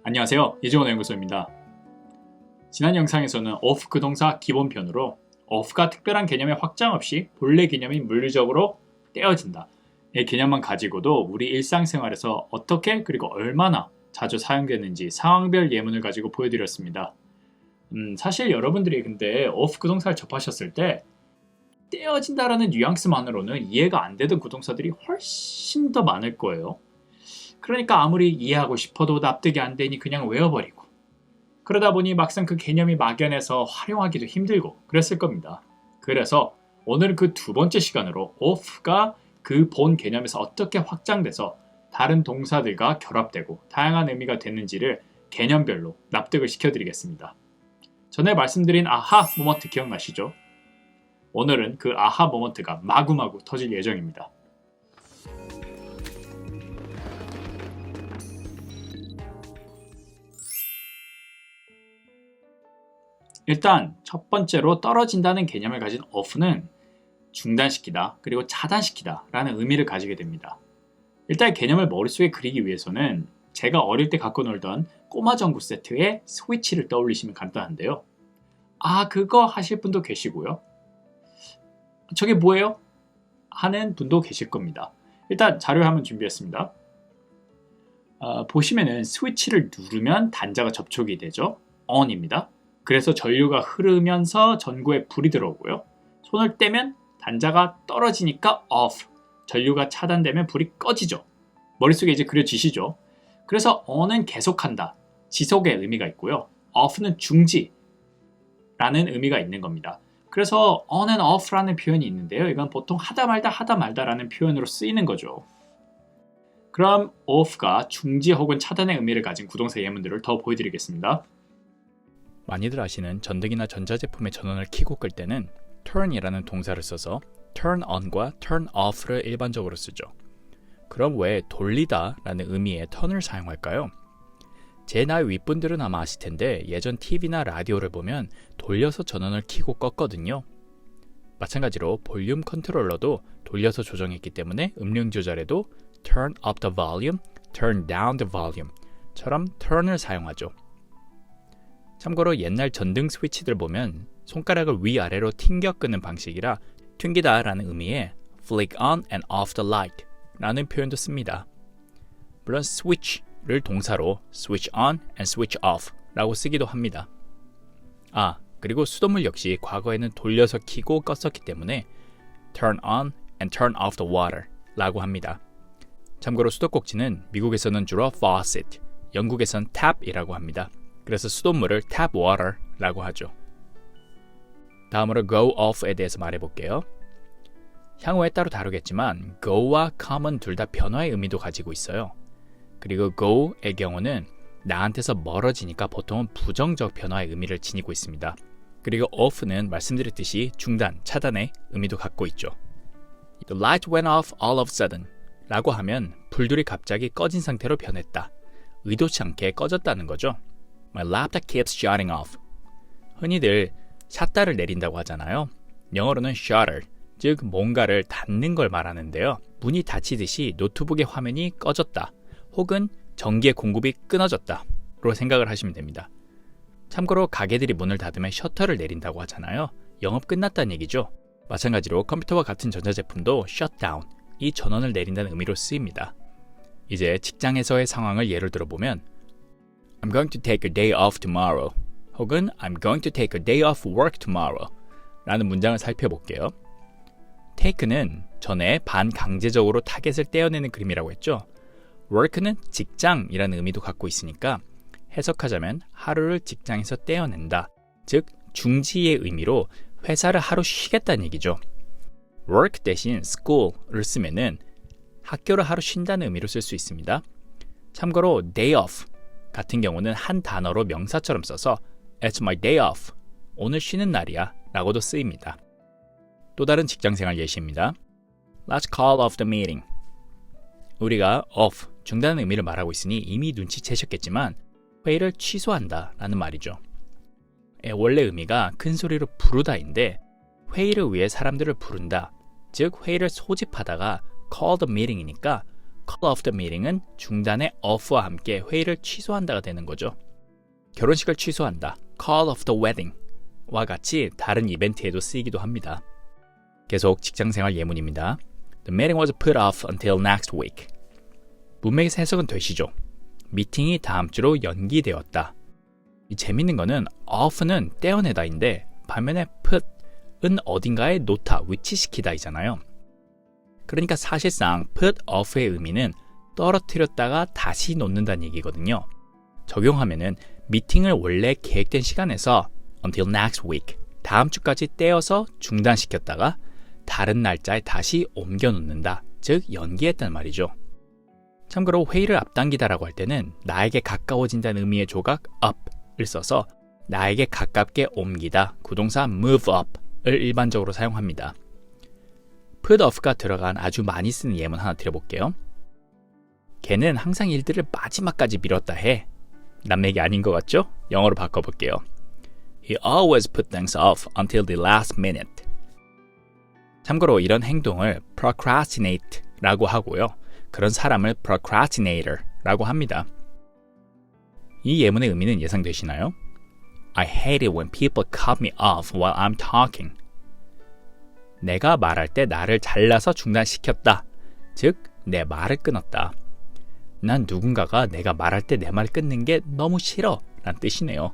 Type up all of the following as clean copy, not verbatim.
안녕하세요. 이종원 연구소입니다. 지난 영상에서는 of 그 동사 기본편으로 of가 특별한 개념의 확장 없이 본래 개념이 물리적으로 떼어진다. 이 개념만 가지고도 우리 일상생활에서 어떻게 그리고 얼마나 자주 사용되는지 상황별 예문을 가지고 보여드렸습니다. 사실 여러분들이 근데 of 그 동사를 접하셨을 때 떼어진다라는 뉘앙스만으로는 이해가 안 되던 구동사들이 훨씬 더 많을 거예요. 그러니까 아무리 이해하고 싶어도 납득이 안 되니 그냥 외워버리고 그러다 보니 막상 그 개념이 막연해서 활용하기도 힘들고 그랬을 겁니다. 그래서 오늘은 그 두 번째 시간으로 of가 그 본 개념에서 어떻게 확장돼서 다른 동사들과 결합되고 다양한 의미가 됐는지를 개념별로 납득을 시켜드리겠습니다. 전에 말씀드린 아하 모먼트 기억나시죠? 오늘은 그 아하 모먼트가 마구마구 터질 예정입니다. 일단 첫 번째로 떨어진다는 개념을 가진 of는 중단시키다 그리고 차단시키다 라는 의미를 가지게 됩니다. 일단 개념을 머릿속에 그리기 위해서는 제가 어릴 때 갖고 놀던 꼬마 전구 세트의 스위치를 떠올리시면 간단한데요. 아, 그거 하실 분도 계시고요. 저게 뭐예요? 하는 분도 계실 겁니다. 일단 자료 한번 준비했습니다. 보시면은 스위치를 누르면 단자가 접촉이 되죠. on입니다. 그래서 전류가 흐르면서 전구에 불이 들어오고요. 손을 떼면 단자가 떨어지니까 off, 전류가 차단되면 불이 꺼지죠. 머릿속에 이제 그려지시죠. 그래서 on은 계속한다, 지속의 의미가 있고요. off는 중지라는 의미가 있는 겁니다. 그래서 on and off라는 표현이 있는데요. 이건 보통 하다 말다라는 표현으로 쓰이는 거죠. 그럼 off가 중지 혹은 차단의 의미를 가진 구동사 예문들을 더 보여드리겠습니다. 많이들 아시는 전등이나 전자제품의 전원을 켜고 끌 때는 turn이라는 동사를 써서 turn on과 turn off를 일반적으로 쓰죠. 그럼 왜 돌리다 라는 의미의 turn을 사용할까요? 제 나이 윗분들은 아마 아실 텐데 예전 TV나 라디오를 보면 돌려서 전원을 켜고 껐거든요. 마찬가지로 볼륨 컨트롤러도 돌려서 조정했기 때문에 음량 조절에도 turn up the volume, turn down the volume 처럼 turn을 사용하죠. 참고로 옛날 전등 스위치들 보면 손가락을 위아래로 튕겨 끄는 방식이라 튕기다 라는 의미의 flick on and off the light 라는 표현도 씁니다. 물론 switch를 동사로 switch on and switch off 라고 쓰기도 합니다. 그리고 수돗물 역시 과거에는 돌려서 켜고 껐었기 때문에 turn on and turn off the water 라고 합니다. 참고로 수도꼭지는 미국에서는 주로 faucet, 영국에선 tap이라고 합니다. 그래서 수돗물을 tap water라고 하죠. 다음으로 go off에 대해서 말해볼게요. 향후에 따로 다루겠지만 go와 come은 둘 다 변화의 의미도 가지고 있어요. 그리고 go의 경우는 나한테서 멀어지니까 보통은 부정적 변화의 의미를 지니고 있습니다. 그리고 off는 말씀드렸듯이 중단, 차단의 의미도 갖고 있죠. The light went off all of a sudden 라고 하면 불들이 갑자기 꺼진 상태로 변했다. 의도치 않게 꺼졌다는 거죠. My laptop keeps shutting off. 흔히들 샷다를 내린다고 하잖아요. 영어로는 shutter, 즉 뭔가를 닫는 걸 말하는데요. 문이 닫히듯이 노트북의 화면이 꺼졌다 혹은 전기의 공급이 끊어졌다로 생각을 하시면 됩니다. 참고로 가게들이 문을 닫으면 셔터를 내린다고 하잖아요. 영업 끝났다는 얘기죠. 마찬가지로 컴퓨터와 같은 전자제품도 shutdown, 이 전원을 내린다는 의미로 쓰입니다. 이제 직장에서의 상황을 예를 들어보면 I'm going to take a day off tomorrow 혹은 I'm going to take a day off work tomorrow 라는 문장을 살펴볼게요. take는 전에 반강제적으로 타겟을 떼어내는 그림이라고 했죠. work는 직장이라는 의미도 갖고 있으니까 해석하자면 하루를 직장에서 떼어낸다, 즉 중지의 의미로 회사를 하루 쉬겠다는 얘기죠. work 대신 school을 쓰면은 학교를 하루 쉰다는 의미로 쓸 수 있습니다. 참고로 day off 같은 경우는 한 단어로 명사처럼 써서 It's my day off, 오늘 쉬는 날이야 라고도 쓰입니다. 또 다른 직장생활 예시입니다. Let's call off the meeting. 우리가 off, 중단의 의미를 말하고 있으니 이미 눈치채셨겠지만 회의를 취소한다 라는 말이죠. 원래 의미가 큰 소리로 부르다인데 회의를 위해 사람들을 부른다, 즉 회의를 소집하다가 call the meeting이니까 call off the meeting은 중단의 off와 함께 회의를 취소한다가 되는 거죠. 결혼식을 취소한다, call off the wedding와 같이 다른 이벤트에도 쓰이기도 합니다. 계속 직장생활 예문입니다. The meeting was put off until next week. 문맥에서 해석은 되시죠? 미팅이 다음 주로 연기되었다. 이 재밌는 거는 off는 떼어내다인데 반면에 put은 어딘가에 놓다, 위치시키다이잖아요. 그러니까 사실상 put off의 의미는 떨어뜨렸다가 다시 놓는다는 얘기거든요. 적용하면은 미팅을 원래 계획된 시간에서 until next week, 다음 주까지 떼어서 중단시켰다가 다른 날짜에 다시 옮겨 놓는다, 즉 연기했단 말이죠. 참고로 회의를 앞당기다라고 할 때는 나에게 가까워진다는 의미의 조각 up을 써서 나에게 가깝게 옮기다, 구동사 move up을 일반적으로 사용합니다. put off가 들어간 아주 많이 쓰는 예문 하나 드려볼게요. 걔는 항상 일들을 마지막까지 미뤘다 해. 남 얘기 아닌 것 같죠? 영어로 바꿔볼게요. He always put things off until the last minute. 참고로 이런 행동을 procrastinate라고 하고요. 그런 사람을 procrastinator라고 합니다. 이 예문의 의미는 예상되시나요? I hate it when people cut me off while I'm talking. 내가 말할 때 나를 잘라서 중단시켰다. 즉, 내 말을 끊었다. 난 누군가가 내가 말할 때 내 말 끊는 게 너무 싫어 라는 뜻이네요.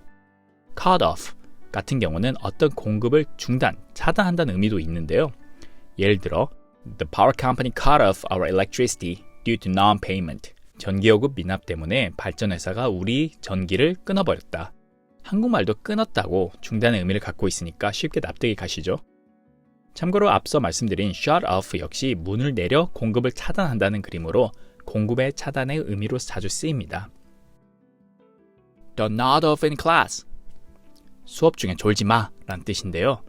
cut off 같은 경우는 어떤 공급을 중단, 차단한다는 의미도 있는데요. 예를 들어 The power company cut off our electricity due to non-payment. 전기요금 미납 때문에 발전회사가 우리 전기를 끊어버렸다. 한국말도 끊었다고 중단의 의미를 갖고 있으니까 쉽게 납득이 가시죠? 참고로 앞서 말씀드린 shut off 역시 문을 내려 공급을 차단한다는 그림으로 공급의 차단의 의미로 자주 쓰입니다. Don't nod off in class. 수업 중에 졸지 마 라는 뜻인데요.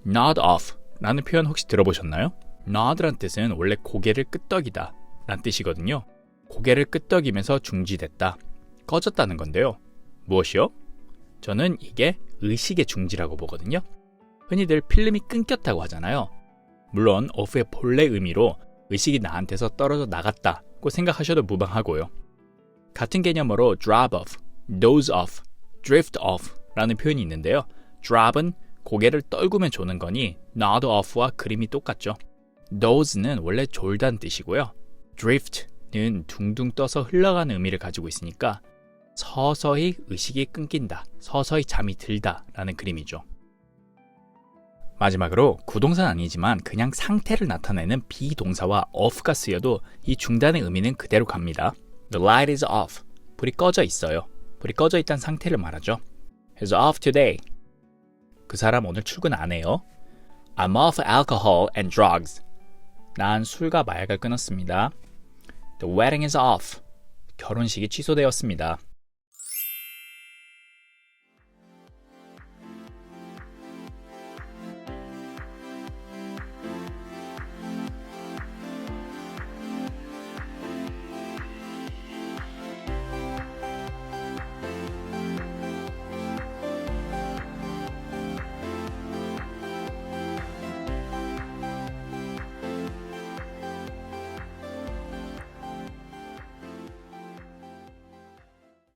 nod off 라는 표현 혹시 들어보셨나요? nod란 뜻은 원래 고개를 끄덕이다 라는 뜻이거든요. 고개를 끄덕이면서 중지됐다, 꺼졌다는 건데요. 무엇이요? 저는 이게 의식의 중지라고 보거든요. 흔히들 필름이 끊겼다고 하잖아요. 물론 off의 본래 의미로 의식이 나한테서 떨어져 나갔다고 생각하셔도 무방하고요. 같은 개념으로 drop off, doze off, drift off 라는 표현이 있는데요. drop은 고개를 떨구면 조는 거니 nod off와 그림이 똑같죠. doze는 원래 졸다는 뜻이고요. drift는 둥둥 떠서 흘러가는 의미를 가지고 있으니까 서서히 의식이 끊긴다, 서서히 잠이 들다 라는 그림이죠. 마지막으로 구동사는 아니지만 그냥 상태를 나타내는 비동사와 off가 쓰여도 이 중단의 의미는 그대로 갑니다. The light is off. 불이 꺼져 있어요. 불이 꺼져 있다는 상태를 말하죠. He's off today. 그 사람 오늘 출근 안 해요. I'm off alcohol and drugs. 난 술과 마약을 끊었습니다. The wedding is off. 결혼식이 취소되었습니다.